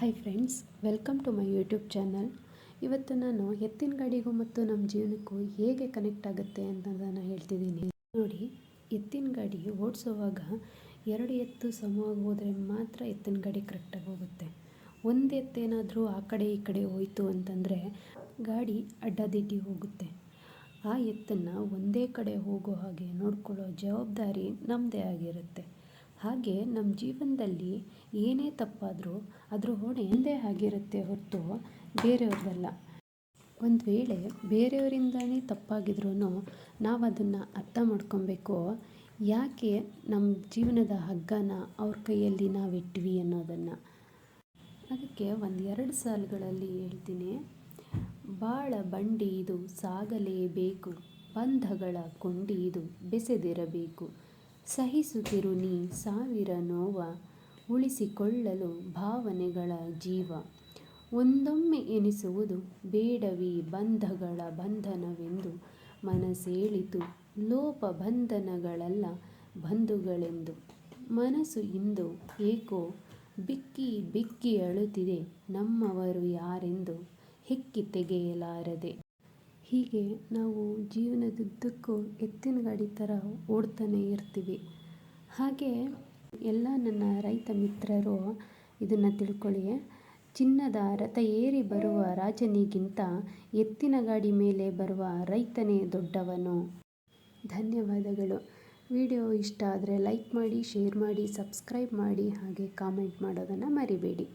Hi friends, welcome to my YouTube channel. ಇವತ್ತು ನಾನು ಎತ್ತಿನ ಗಾಡಿಗೂ ಮತ್ತು ನಮ್ಮ ಜೀವನಕ್ಕೂ ಹೇಗೆ ಕನೆಕ್ಟ್ ಆಗುತ್ತೆ ಅನ್ನೋದನ್ನು ಹೇಳ್ತಿದ್ದೀನಿ. ನೋಡಿ, ಎತ್ತಿನ ಗಾಡಿ ಓಡಿಸೋವಾಗ 2 ಎತ್ತು ಸಮವಾಗಿ ಹೋದರೆ ಮಾತ್ರ ಎತ್ತಿನ ಗಾಡಿ ಕರೆಕ್ಟಾಗಿ ಹೋಗುತ್ತೆ. ಒಂದು ಎತ್ತೇನಾದರೂ ಆ ಕಡೆ ಈ ಕಡೆ ಹೋಯಿತು ಅಂತಂದರೆ ಗಾಡಿ ಅಡ್ಡದಿಡ್ಡಿ ಹೋಗುತ್ತೆ. ಆ ಎತ್ತನ್ನು ಒಂದೇ ಕಡೆ ಹೋಗೋ ಹಾಗೆ ನೋಡ್ಕೊಳ್ಳೋ ಜವಾಬ್ದಾರಿ ನಮ್ಮದೇ ಆಗಿರುತ್ತೆ. ಹಾಗೆ ನಮ್ಮ ಜೀವನದಲ್ಲಿ ಏನೇ ತಪ್ಪಾದರೂ ಅದ್ರ ಹೊಣೆ ನಮ್ಮದೇ ಆಗಿರುತ್ತೆ ಹೊರತು ಬೇರೆಯವ್ರದ್ದಲ್ಲ. ಒಂದು ವೇಳೆ ಬೇರೆಯವರಿಂದನೇ ತಪ್ಪಾಗಿದ್ರೂ ನಾವು ಅದನ್ನು ಅರ್ಥ ಮಾಡ್ಕೊಬೇಕು, ಯಾಕೆ ನಮ್ಮ ಜೀವನದ ಹಗ್ಗನ ಅವ್ರ ಕೈಯಲ್ಲಿ ನಾವಿಟ್ವಿ ಅನ್ನೋದನ್ನು. ಅದಕ್ಕೆ 1-2 ಸಾಲುಗಳಲ್ಲಿ ಹೇಳ್ತೀನಿ. ಬಾಳ ಬಂಡಿ ಇದು ಸಾಗಲೇಬೇಕು, ಬಂಧಗಳ ಕೊಂಡಿ ಇದು ಬೆಸೆದಿರಬೇಕು. ಸಹಿಸುತ್ತಿರು ನೀ ಸಾವಿರ ನೋವ, ಉಳಿಸಿಕೊಳ್ಳಲು ಭಾವನೆಗಳ ಜೀವ. ಒಂದೊಮ್ಮೆ ಎನಿಸುವುದು ಬೇಡವಿ ಬಂಧಗಳ ಬಂಧನವೆಂದು, ಮನಸೇಳಿತು ಲೋಪ ಬಂಧನಗಳಲ್ಲ ಬಂಧುಗಳೆಂದು. ಮನಸ್ಸು ಇಂದು ಏಕೋ ಬಿಕ್ಕಿ ಬಿಕ್ಕಿ ಅಳುತ್ತಿದೆ, ನಮ್ಮವರು ಯಾರೆಂದು ಹೆಕ್ಕಿ ತೆಗೆಯಲಾರದೆ. ಹೀಗೆ ನಾವು ಜೀವನದುದ್ದಕ್ಕೂ ಎತ್ತಿನ ಗಾಡಿ ಥರ ಓಡ್ತಾನೆ ಇರ್ತೀವಿ. ಹಾಗೆ ಎಲ್ಲ ನನ್ನ ರೈತ ಮಿತ್ರರು ಇದನ್ನು ತಿಳ್ಕೊಳ್ಳಿ. ಚಿನ್ನದ ರಥ ಏರಿ ಬರುವ ರಾಜನಿಗಿಂತ ಎತ್ತಿನ ಗಾಡಿ ಮೇಲೆ ಬರುವ ರೈತನೇ ದೊಡ್ಡವನು. ಧನ್ಯವಾದಗಳು. ವಿಡಿಯೋ ಇಷ್ಟ ಆದರೆ ಲೈಕ್ ಮಾಡಿ, ಶೇರ್ ಮಾಡಿ, ಸಬ್ಸ್ಕ್ರೈಬ್ ಮಾಡಿ, ಹಾಗೆ ಕಾಮೆಂಟ್ ಮಾಡೋದನ್ನು ಮರಿಬೇಡಿ.